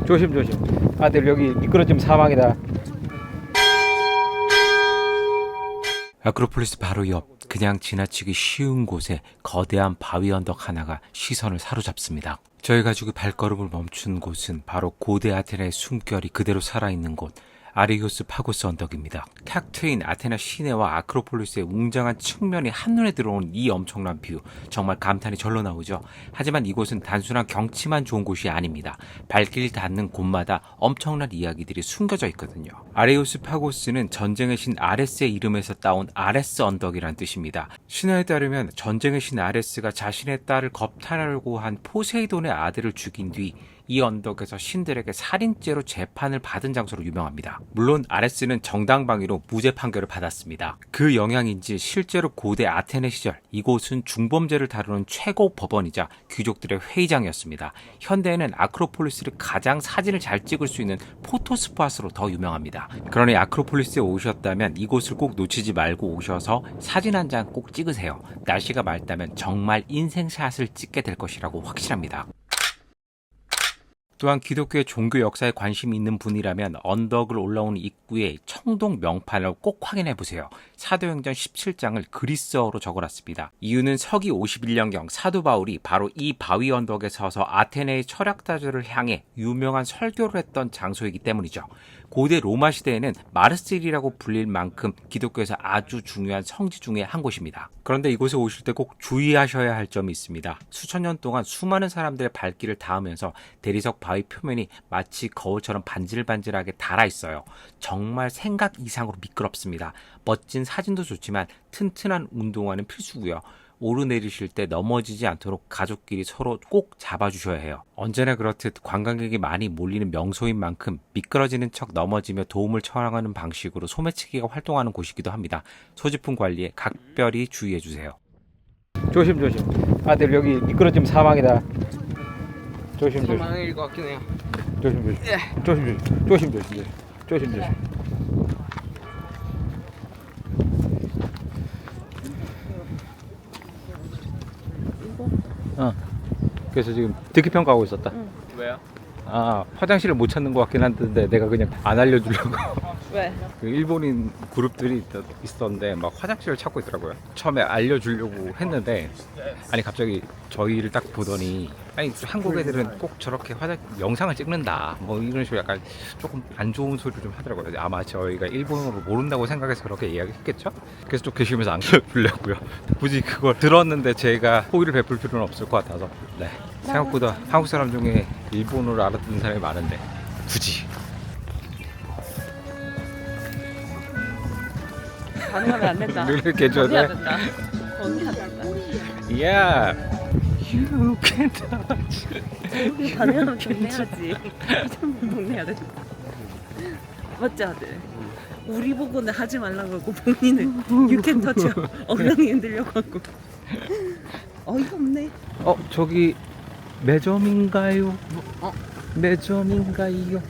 조심 조심. 아들 여기 미끄러지면 사망이다. 아크로폴리스 바로 옆 그냥 지나치기 쉬운 곳에 거대한 바위 언덕 하나가 시선을 사로잡습니다. 저희 가족이 발걸음을 멈춘 곳은 바로 고대 아테네의 숨결이 그대로 살아있는 곳 아리고스 파고스 언덕입니다. 탁 트인 아테네 시내와 아크로폴리스의 웅장한 측면이 한눈에 들어오는 이 엄청난 뷰, 정말 감탄이 절로 나오죠. 하지만 이곳은 단순한 경치만 좋은 곳이 아닙니다. 발길 닿는 곳마다 엄청난 이야기들이 숨겨져 있거든요. 아리고스 파고스는 전쟁의 신 아레스의 이름에서 따온 아레스 언덕이란 뜻입니다. 신화에 따르면 전쟁의 신 아레스가 자신의 딸을 겁탈하려고 한 포세이돈의 아들을 죽인 뒤 이 언덕에서 신들에게 살인죄로 재판을 받은 장소로 유명합니다. 물론 아레스는 정당방위로 무죄 판결을 받았습니다. 그 영향인지 실제로 고대 아테네 시절 이곳은 중범죄를 다루는 최고 법원이자 귀족들의 회의장이었습니다. 현대에는 아크로폴리스를 가장 사진을 잘 찍을 수 있는 포토스팟으로 더 유명합니다. 그러니 아크로폴리스에 오셨다면 이곳을 꼭 놓치지 말고 오셔서 사진 한 장 꼭 찍으세요. 날씨가 맑다면 정말 인생샷을 찍게 될 것이라고 확신합니다. 또한 기독교의 종교 역사에 관심이 있는 분이라면 언덕을 올라오는 입구에 청동 명판을 꼭 확인해보세요. 사도행전 17장을 그리스어로 적어놨습니다. 이유는 서기 51년경 사도 바울이 바로 이 바위 언덕에 서서 아테네의 철학자들을 향해 유명한 설교를 했던 장소이기 때문이죠. 고대 로마 시대에는 마르실이라고 불릴 만큼 기독교에서 아주 중요한 성지 중에 한 곳입니다. 그런데 이곳에 오실 때 꼭 주의하셔야 할 점이 있습니다. 수천 년 동안 수많은 사람들의 발길을 닿으면서 대리석 바위 표면이 마치 거울처럼 반질반질하게 닳아 있어요. 정말 생각 이상으로 미끄럽습니다. 멋진 사진도 좋지만 튼튼한 운동화는 필수고요. 오르내리실 때 넘어지지 않도록 가족끼리 서로 꼭 잡아주셔야 해요. 언제나 그렇듯 관광객이 많이 몰리는 명소인 만큼 미끄러지는 척 넘어지며 도움을 청하는 방식으로 소매치기가 활동하는 곳이기도 합니다. 소지품 관리에 각별히 주의해주세요. 조심 조심. 아들 여기 미끄러지면 사망이다. 조심 조심. 사망일 것 같긴 해요. 조심 조심. 조심 조심. 조심 조심. 조심 조심. 그래서 지금 듣기 평가하고 있었다. 왜요? 아, 화장실을 못 찾는 것 같긴 한데 내가 그냥 안 알려주려고. 왜? 그 일본인 그룹들이 있었는데 막 화장실을 찾고 있더라고요. 처음에 알려주려고 했는데 아니 갑자기 저희를 딱 보더니 아니 한국 애들은 꼭 저렇게 영상을 찍는다 뭐 이런 식으로 약간 조금 안 좋은 소리를 좀 하더라고요. 아마 저희가 일본어를 모른다고 생각해서 그렇게 이야기했겠죠? 그래서 좀 계시면서 안 알려주려고요. 굳이 그걸 들었는데 제가 호의를 베풀 필요는 없을 것 같아서. 네. 생각보다 한국 사람 중에 일본어를 알아듣는 사람이 많은데 굳이. 반응하면 안 된다. 눈을 깨줘야 해야 돼? 된다. 거기 안 된다. Yeah, you can touch. 반응하면 경내야지. 이 정도 경내야 된다. 맞지 아들? 우리 보고는 하지 말라고 하고 본인은 you can touch 엉덩이 흔들려고 하고. 어이가 없네. 저기 매점인가요? 매점인가요?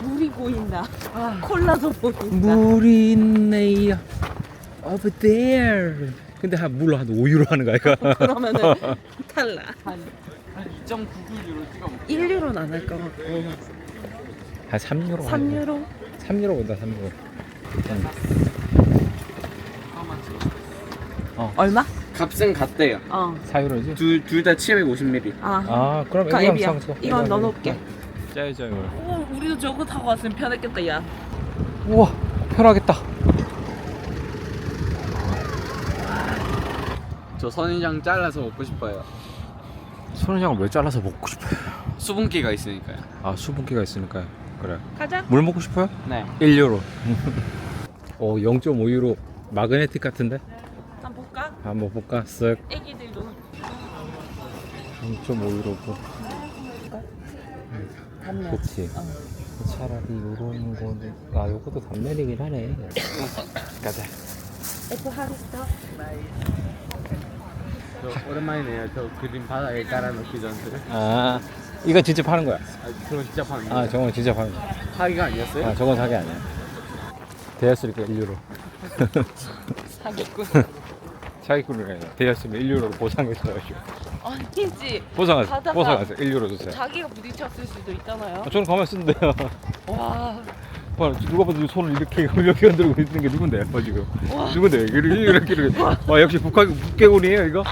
물이 보인다. 콜라도 보인다. 물이 있네요. Over there. 근데 물로 한 5유로 하는 거 아이가? 그러면은 탈락. 한 2.99유로 찍어볼게요. 1유로는 안 할 것 같고. 한 3유로. 3유로? 3유로 본다 3유로. 얼마? 값은 같대요. 4유로지? 둘 다 750ml. 그럼 그러니까 이거 애비야. 상수. 이건 넣어놓을게. 짜야죠 이거. 우리도 저거 타고 왔으면 편했겠다 야. 우와 편하겠다. 저 선인장 잘라서 먹고 싶어요. 손장을 왜 잘라서 먹고 싶어요? 수분기가 있으니까요. 수분기가 있으니까요. 그래. 가자. 물 먹고 싶어요? 네. 1유로. 0.5유로 마그네틱 같은데? 한번 볼까? 한번 볼까? 쓱. 애기들도 0.5유로고. 단내. 그치. 차라리 요런 거는 요것도 단면이긴 하네. 가자. 애플 하리스터. 저 오랜만이네요. 저 그림 바닥에 깔아놓기 전들. 이거 진짜 파는 거야. 그럼 진짜 파는 거예요? 저건 진짜 파는 거야. 사기가 아니었어요? 저건 사기 아니야. 대였으니까 1유로. 사기꾼. 사기꾼이라 대였으면 1유로로 보상해줘가지고. 아니지. 보상하세요. 가다가- 보상하세요. 1유로 주세요. 자기가 부딪혔을 수도 있잖아요. 저는 가만히 있는데요. 와. 누가 봐도 손을 이렇게 흔들고 있는 게 누군데요? 지금 누군데요? 이렇게 와 역시 북괴군이에요 이거?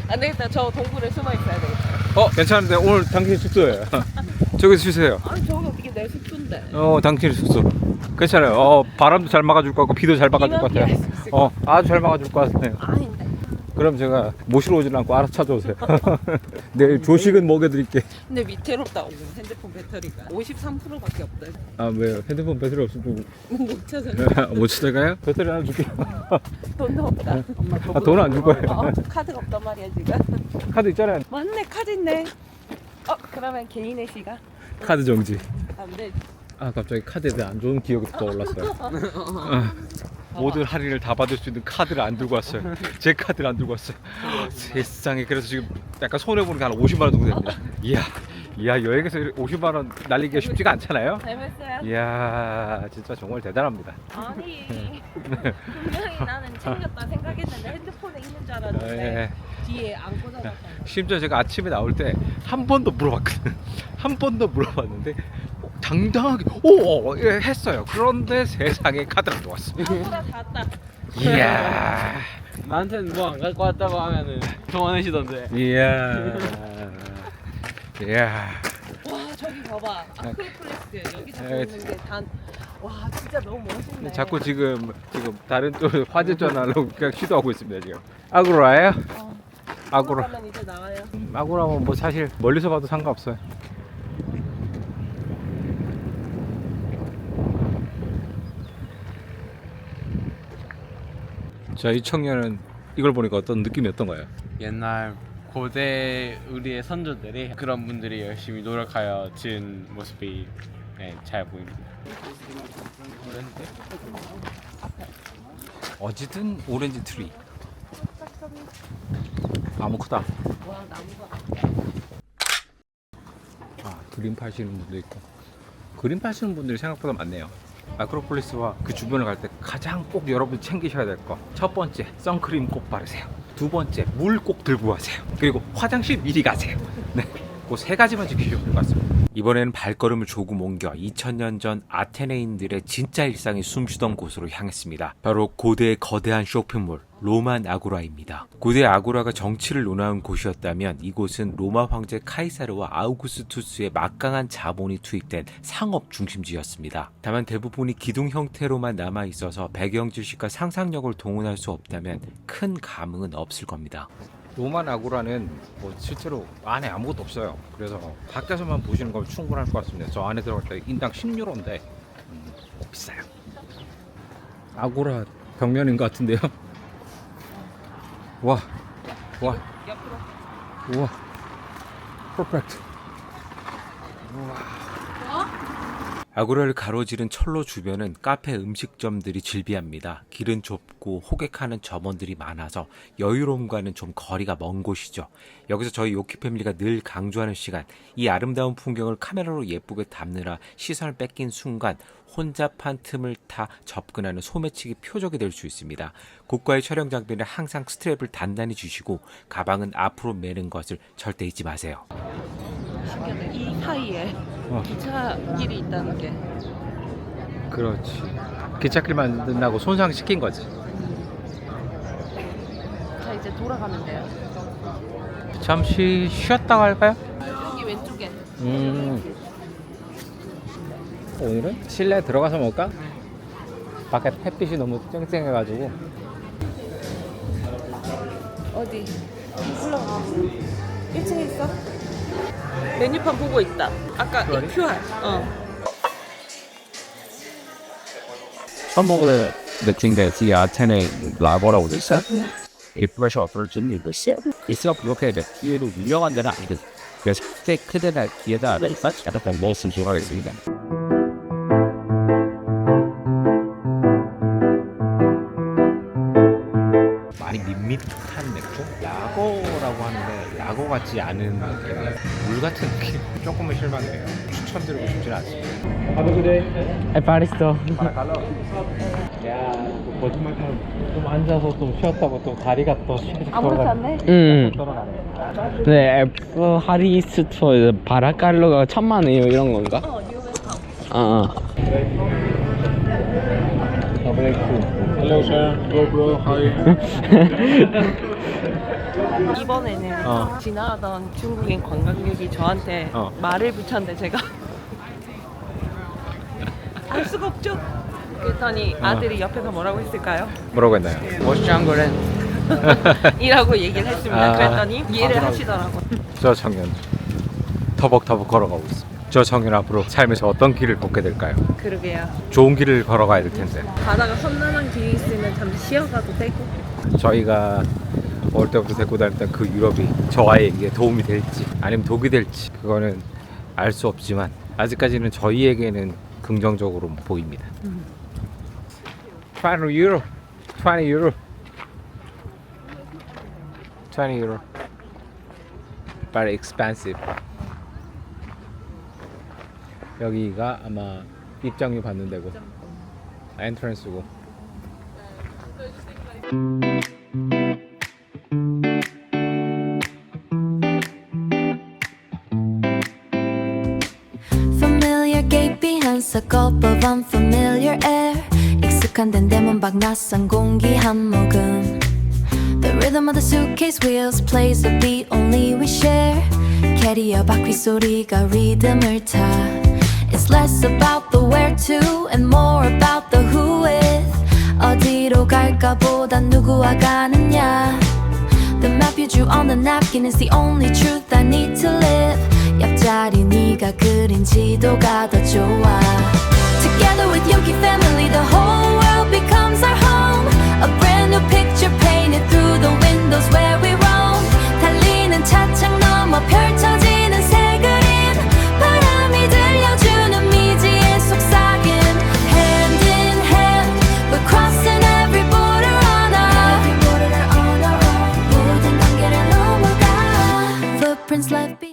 안 되겠다. 저 동굴에 숨어 있어야 되겠다. 괜찮은데 오늘 당신 숙소예요. 저기서 쉬세요. 아니 저기 어떻게 내 숙소인데? 당신 숙소 괜찮아요. 바람도 잘 막아줄 것 같고 비도 잘 막아줄 것 비만 같아요. 피할 수 있을 것 아주 잘 막아줄 것 같아요. 아닌데. 그럼 제가 모시러 오진 않고 알아서 찾아오세요. 내일 조식은 먹여드릴게. 근데 위태롭다. 핸드폰 배터리가 53%밖에 없다. 아 왜요? 핸드폰 배터리 없으면 못 찾아. 못 찾아가요? 배터리 하나 줄게요. 돈도 없다. 돈 안 줄 거예요. 카드가 없단 말이야 지금. 카드 있잖아요. 맞네, 카드 있네. 그러면 개인의 시간? 카드 정지. 안 돼. 갑자기 카드에 대한 안 좋은 기억이 떠올랐어요. 모든 할인을 다 받을 수 있는 카드를 안 들고 왔어요. 제 카드를 안 들고 왔어요. 세상에. 그래서 지금 약간 손해보는 게 한 50만 원 정도 됩니다. 이야 여행에서 50만 원 날리기가 쉽지가 않잖아요. 재밌어요? 이야 진짜 정말 대단합니다. 아니 분명히 나는 챙겼다 생각했는데 핸드폰에 있는 줄 알았는데 뒤에 안 꽂아놨잖아. 심지어 제가 아침에 나올 때 한 번 더 물어봤거든. 한 번 더 물어봤는데 당당하게 했어요. 그런데 세상에 카드가 들어왔어. 아무나 다 왔다. 이야 나한테는 뭐 안 갖고 왔다고 하면은 좋아하시던데. 이야 와 저기 봐봐. 아크로폴리스 여기서 네. 보이는 게 단. 와 진짜 너무 멋있네. 자꾸 지금 다른 또 화제 전화로 그냥 시도하고 있습니다 지금. 아고라예요? 아고라. 가면 이제 나와요. 아고라면 뭐 사실 멀리서 봐도 상관없어요. 자, 이 청년은 이걸 보니까 어떤 느낌이 어떤가요? 옛날 고대 우리의 선조들이 그런 분들이 열심히 노력하여 지은 모습이 잘 보입니다. 어쨌든 오렌지 트리. 나무 크다. 와 나무가. 그림 파시는 분도 있고. 그림 파시는 분들이 생각보다 많네요. 아크로폴리스와 그 주변을 갈 때 가장 꼭 여러분 챙기셔야 될 거. 첫 번째, 선크림 꼭 바르세요. 두 번째, 물 꼭 들고 가세요. 그리고 화장실 미리 가세요. 네, 그 세 가지만 지키시면 될 것 같습니다. 이번에는 발걸음을 조금 옮겨 2000년 전 아테네인들의 진짜 일상이 숨쉬던 곳으로 향했습니다. 바로 고대의 거대한 쇼핑몰 로만 아고라입니다. 고대 아고라가 정치를 논하는 곳이었다면 이곳은 로마 황제 카이사르와 아우구스투스의 막강한 자본이 투입된 상업 중심지였습니다. 다만 대부분이 기둥 형태로만 남아 있어서 배경 지식과 상상력을 동원할 수 없다면 큰 감흥은 없을 겁니다. 로만 아고라는 뭐 실제로 안에 아무것도 없어요. 그래서 밖에서만 보시는 건 충분할 것 같습니다. 저 안에 들어갈 때 인당 10유로인데 비싸요. 아고라 벽면인 것 같은데요. 와, 옆으로. 우와, 퍼펙트. 아고라를 가로지른 철로 주변은 카페 음식점들이 즐비합니다. 길은 좁고 호객하는 점원들이 많아서 여유로움과는 좀 거리가 먼 곳이죠. 여기서 저희 요키 패밀리가 늘 강조하는 시간, 이 아름다운 풍경을 카메라로 예쁘게 담느라 시선을 뺏긴 순간 혼잡한 틈을 타 접근하는 소매치기 표적이 될 수 있습니다. 고가의 촬영 장비는 항상 스트랩을 단단히 주시고 가방은 앞으로 매는 것을 절대 잊지 마세요. 신기하다. 이 사이에 기차길이 있다는 게. 그렇지. 기찻길 만든다고 손상시킨 거지. 자 이제 돌아가면 돼요. 잠시 쉬었다 갈까요? 여기 왼쪽에. 오늘은 실내 들어가서 먹을까? 밖에 햇빛이 너무 쨍쨍해가지고. 어디? 올라가. 1층에 있어? 메뉴판 보고 있다. 아까 이 QR. 한국의 느낌인데 이 아테네 라보라고 돼 있어. 이 프레셔 어플을 있어 그렇게 뒤에도 유명한 데는 아니거든. 그래서 크데나 뒤에다 약간 먹었으면 좋아하겠습니다. 많이 밋밋한 맥주? 라거라고 하는데 라거 같지 않은 물 같은 느낌. 조금은 실망이에요. 추천드리고 싶지는 않습니다. 바리스타. 거짓말처럼 좀 앉아서 좀 쉬었다고 또 다리가 또 아무렇지 않네. 돌아가네. 네, F 하리스 투어 바라칼로가 1,000만 원이에요 이런 건가? Hello sir. Bro, hi. 이번에는 지나가던 중국인 관광객이 저한테 말을 붙였는데 제가 알 수가 없죠. 그랬더니 아들이 옆에서 뭐라고 했을까요? 뭐라고 했나요? 멋장거렌 이라고 얘기를 했습니다. 아. 그랬더니 이해를 하시더라고요. 저 청년 터벅터벅 걸어가고 있습니다. 저 청년 앞으로 삶에서 어떤 길을 걷게 될까요? 그러게요. 좋은 길을 걸어가야 될 텐데. 가다가 험난한 길이 있으면 잠시 쉬어가도 되고. 저희가 어릴 때부터 데리고 다녔던 그 유럽이 저 아이에게 도움이 될지 아니면 독이 될지 그거는 알 수 없지만 아직까지는 저희에게는 긍정적으로 보입니다. 20 유로 20 유로 20 유로 Very expensive. 여기가 아마 입장료 받는 데고 엔트런스고. Familiar gate behind a gulp of unfamiliar air. 익숙한 덴데 문밖 낯선 공기 한 모금. The rhythm of the suitcase wheels plays the beat only we share. 캐리어 바퀴 소리가 리듬을 타. It's less about the where to and more about the who with. 어디로 갈까 보단 누구와 가느냐. The map you drew on the napkin is the only truth I need to live. 옆자리 네가 그린 지도가 더 좋아. Together with Yogi family, the whole world becomes our home. A brand new picture painted through the windows where we roam. 달리는 차창 넘어 펼쳐지는 새 그림. 바람이 들려주는 미지의 속삭임. Hand in hand, we're crossing every border on our own. 모든 단계를 넘어가. Footprints left behind.